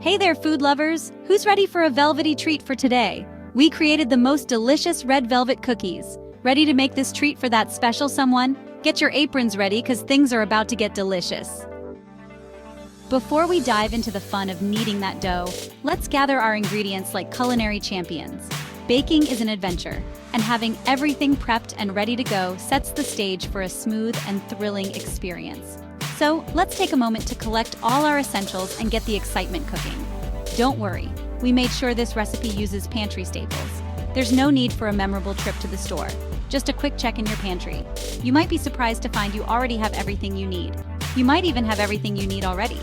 Hey there, food lovers! Who's ready for a velvety treat for today? We created the most delicious red velvet cookies. Ready to make this treat for that special someone? Get your aprons ready because things are about to get delicious. Before we dive into the fun of kneading that dough, let's gather our ingredients like culinary champions. Baking is an adventure, and having everything prepped and ready to go sets the stage for a smooth and thrilling experience. So let's take a moment to collect all our essentials and get the excitement cooking. Don't worry, we made sure this recipe uses pantry staples. There's no need for a memorable trip to the store, just a quick check in your pantry. You might be surprised to find you already have everything you need. You might even have everything you need already.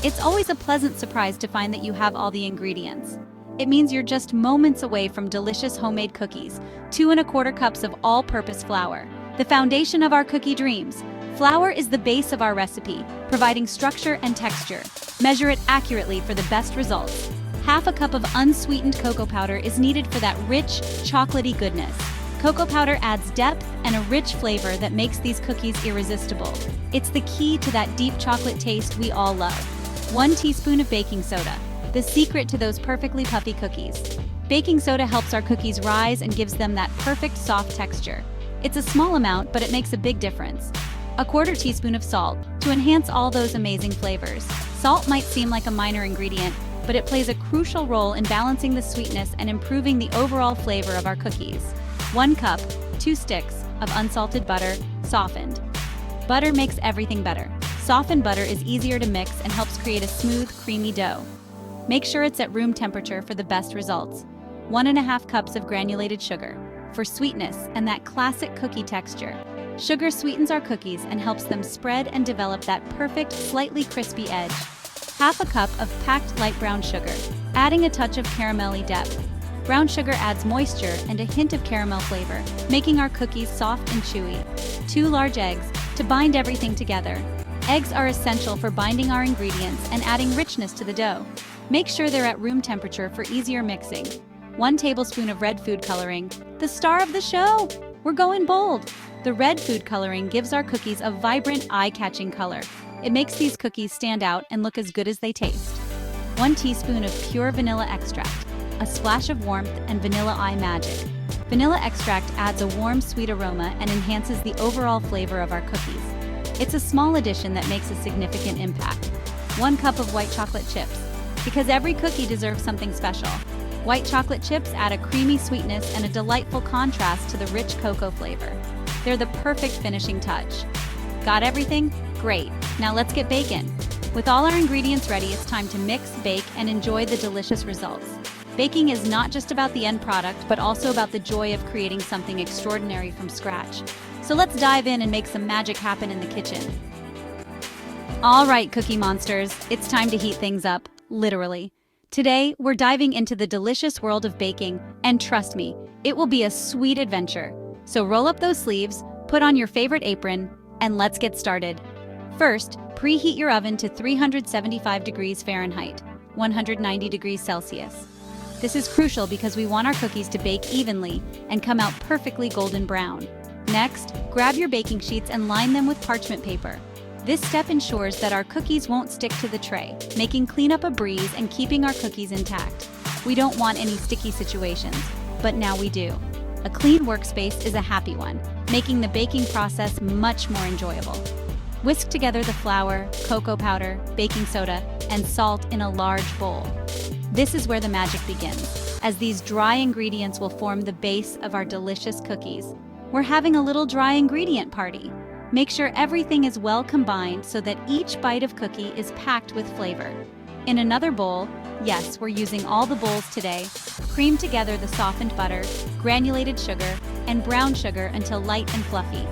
It's always a pleasant surprise to find that you have all the ingredients. It means you're just moments away from delicious homemade cookies, 2¼ cups of all-purpose flour, the foundation of our cookie dreams. Flour is the base of our recipe, providing structure and texture. Measure it accurately for the best results. ½ cup of unsweetened cocoa powder is needed for that rich, chocolatey goodness. Cocoa powder adds depth and a rich flavor that makes these cookies irresistible. It's the key to that deep chocolate taste we all love. 1 teaspoon of baking soda, the secret to those perfectly puffy cookies. Baking soda helps our cookies rise and gives them that perfect soft texture. It's a small amount, but it makes a big difference. 1/4 teaspoon of salt to enhance all those amazing flavors. Salt might seem like a minor ingredient, but it plays a crucial role in balancing the sweetness and improving the overall flavor of our cookies. 1 cup, 2 sticks of unsalted butter, softened. Butter makes everything better. Softened butter is easier to mix and helps create a smooth, creamy dough. Make sure it's at room temperature for the best results. 1½ cups of granulated sugar for sweetness and that classic cookie texture. Sugar sweetens our cookies and helps them spread and develop that perfect, slightly crispy edge. ½ cup of packed light brown sugar, adding a touch of caramelly depth. Brown sugar adds moisture and a hint of caramel flavor, making our cookies soft and chewy. 2 large eggs to bind everything together. Eggs are essential for binding our ingredients and adding richness to the dough. Make sure they're at room temperature for easier mixing. 1 tablespoon of red food coloring, the star of the show! We're going bold! The red food coloring gives our cookies a vibrant, eye-catching color. It makes these cookies stand out and look as good as they taste. 1 teaspoon of pure vanilla extract, a splash of warmth and vanilla eye magic. Vanilla extract adds a warm, sweet aroma and enhances the overall flavor of our cookies. It's a small addition that makes a significant impact. 1 cup of white chocolate chips, because every cookie deserves something special. White chocolate chips add a creamy sweetness and a delightful contrast to the rich cocoa flavor. They're the perfect finishing touch. Got everything? Great. Now let's get baking. With all our ingredients ready, it's time to mix, bake, and enjoy the delicious results. Baking is not just about the end product, but also about the joy of creating something extraordinary from scratch. So let's dive in and make some magic happen in the kitchen. All right, Cookie Monsters, it's time to heat things up, literally. Today, we're diving into the delicious world of baking, and trust me, it will be a sweet adventure. So roll up those sleeves, put on your favorite apron, and let's get started. First, preheat your oven to 375 degrees Fahrenheit, 190 degrees Celsius. This is crucial because we want our cookies to bake evenly and come out perfectly golden brown. Next, grab your baking sheets and line them with parchment paper. This step ensures that our cookies won't stick to the tray, making cleanup a breeze and keeping our cookies intact. We don't want any sticky situations, but now we do. A clean workspace is a happy one, making the baking process much more enjoyable. Whisk together the flour, cocoa powder, baking soda, and salt in a large bowl. This is where the magic begins, as these dry ingredients will form the base of our delicious cookies. We're having a little dry ingredient party. Make sure everything is well combined so that each bite of cookie is packed with flavor. In another bowl, yes, we're using all the bowls today, cream together the softened butter, granulated sugar, and brown sugar until light and fluffy.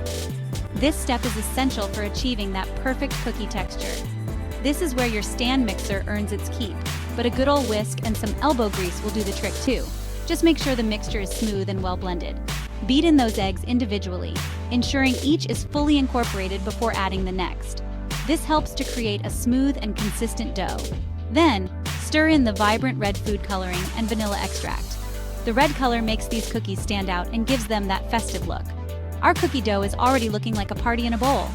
This step is essential for achieving that perfect cookie texture. This is where your stand mixer earns its keep, but a good old whisk and some elbow grease will do the trick too. Just make sure the mixture is smooth and well blended. Beat in those eggs individually, ensuring each is fully incorporated before adding the next. This helps to create a smooth and consistent dough. Then, stir in the vibrant red food coloring and vanilla extract. The red color makes these cookies stand out and gives them that festive look. Our cookie dough is already looking like a party in a bowl.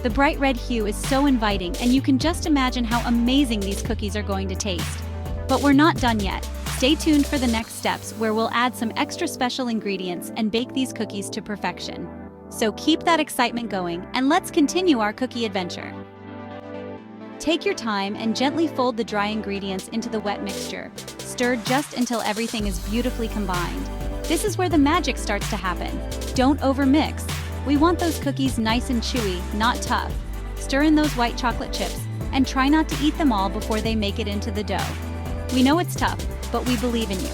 The bright red hue is so inviting, and you can just imagine how amazing these cookies are going to taste. But we're not done yet. Stay tuned for the next steps where we'll add some extra special ingredients and bake these cookies to perfection. So keep that excitement going and let's continue our cookie adventure. Take your time and gently fold the dry ingredients into the wet mixture. Stir just until everything is beautifully combined. This is where the magic starts to happen. Don't overmix. We want those cookies nice and chewy, not tough. Stir in those white chocolate chips and try not to eat them all before they make it into the dough. We know it's tough, but we believe in you.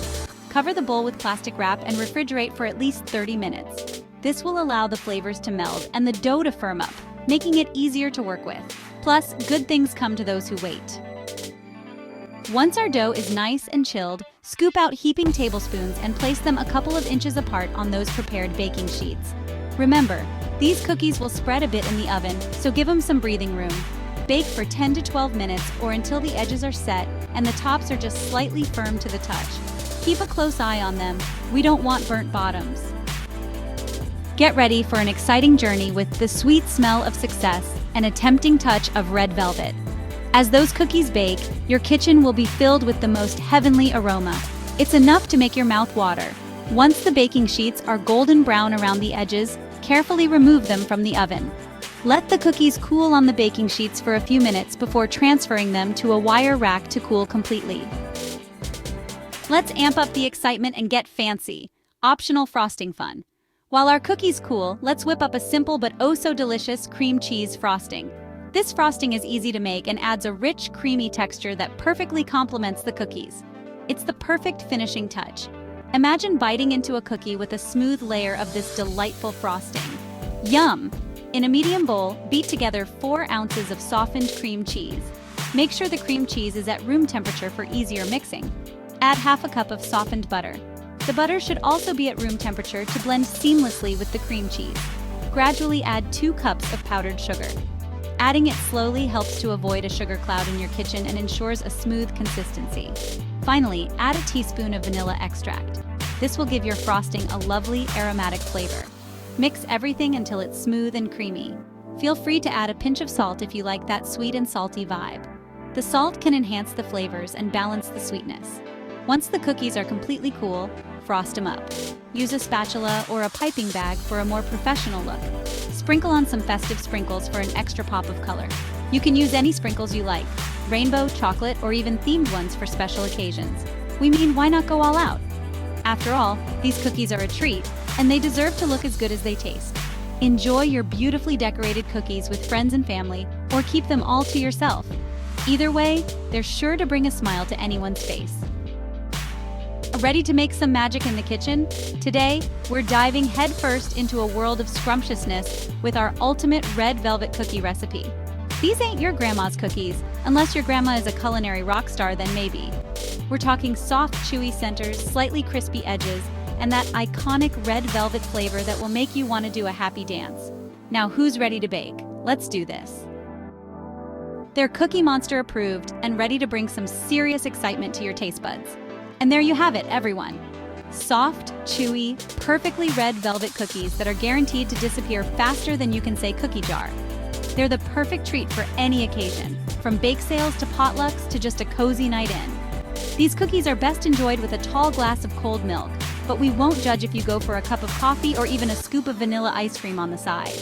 Cover the bowl with plastic wrap and refrigerate for at least 30 minutes. This will allow the flavors to meld and the dough to firm up, making it easier to work with. Plus, good things come to those who wait. Once our dough is nice and chilled, scoop out heaping tablespoons and place them a couple of inches apart on those prepared baking sheets. Remember, these cookies will spread a bit in the oven, so give them some breathing room. Bake for 10 to 12 minutes or until the edges are set and the tops are just slightly firm to the touch. Keep a close eye on them. We don't want burnt bottoms. Get ready for an exciting journey with the sweet smell of success and a tempting touch of red velvet. As those cookies bake, your kitchen will be filled with the most heavenly aroma. It's enough to make your mouth water. Once the baking sheets are golden brown around the edges, carefully remove them from the oven. Let the cookies cool on the baking sheets for a few minutes before transferring them to a wire rack to cool completely. Let's amp up the excitement and get fancy. Optional frosting fun. While our cookies cool, let's whip up a simple but oh so delicious cream cheese frosting. This frosting is easy to make and adds a rich, creamy texture that perfectly complements the cookies. It's the perfect finishing touch. Imagine biting into a cookie with a smooth layer of this delightful frosting. Yum! In a medium bowl, beat together 4 ounces of softened cream cheese. Make sure the cream cheese is at room temperature for easier mixing. Add half a cup of softened butter. The butter should also be at room temperature to blend seamlessly with the cream cheese. Gradually add 2 cups of powdered sugar. Adding it slowly helps to avoid a sugar cloud in your kitchen and ensures a smooth consistency. Finally, add a teaspoon of vanilla extract. This will give your frosting a lovely aromatic flavor. Mix everything until it's smooth and creamy. Feel free to add a pinch of salt if you like that sweet and salty vibe. The salt can enhance the flavors and balance the sweetness. Once the cookies are completely cool, frost them up. Use a spatula or a piping bag for a more professional look. Sprinkle on some festive sprinkles for an extra pop of color. You can use any sprinkles you like, rainbow, chocolate, or even themed ones for special occasions. We mean, why not go all out? After all, these cookies are a treat, and they deserve to look as good as they taste. Enjoy your beautifully decorated cookies with friends and family, or keep them all to yourself. Either way, they're sure to bring a smile to anyone's face. Ready to make some magic in the kitchen? Today, we're diving headfirst into a world of scrumptiousness with our ultimate red velvet cookie recipe. These ain't your grandma's cookies, unless your grandma is a culinary rock star, then maybe. We're talking soft, chewy centers, slightly crispy edges, and that iconic red velvet flavor that will make you want to do a happy dance. Now, who's ready to bake? Let's do this. They're Cookie Monster approved and ready to bring some serious excitement to your taste buds. And there you have it, everyone. Soft, chewy, perfectly red velvet cookies that are guaranteed to disappear faster than you can say cookie jar. They're the perfect treat for any occasion, from bake sales to potlucks to just a cozy night in. These cookies are best enjoyed with a tall glass of cold milk, but we won't judge if you go for a cup of coffee or even a scoop of vanilla ice cream on the side.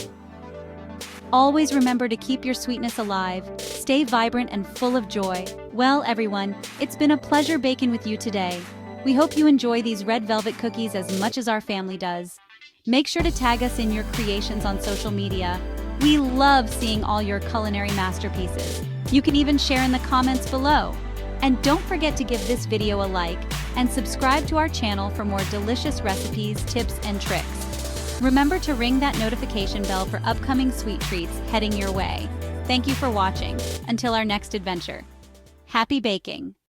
Always remember to keep your sweetness alive, stay vibrant and full of joy. Well, everyone, it's been a pleasure baking with you today. We hope you enjoy these red velvet cookies as much as our family does. Make sure to tag us in your creations on social media. We love seeing all your culinary masterpieces. You can even share in the comments below. And don't forget to give this video a like and subscribe to our channel for more delicious recipes, tips, and tricks. Remember to ring that notification bell for upcoming sweet treats heading your way. Thank you for watching. Until our next adventure. Happy baking!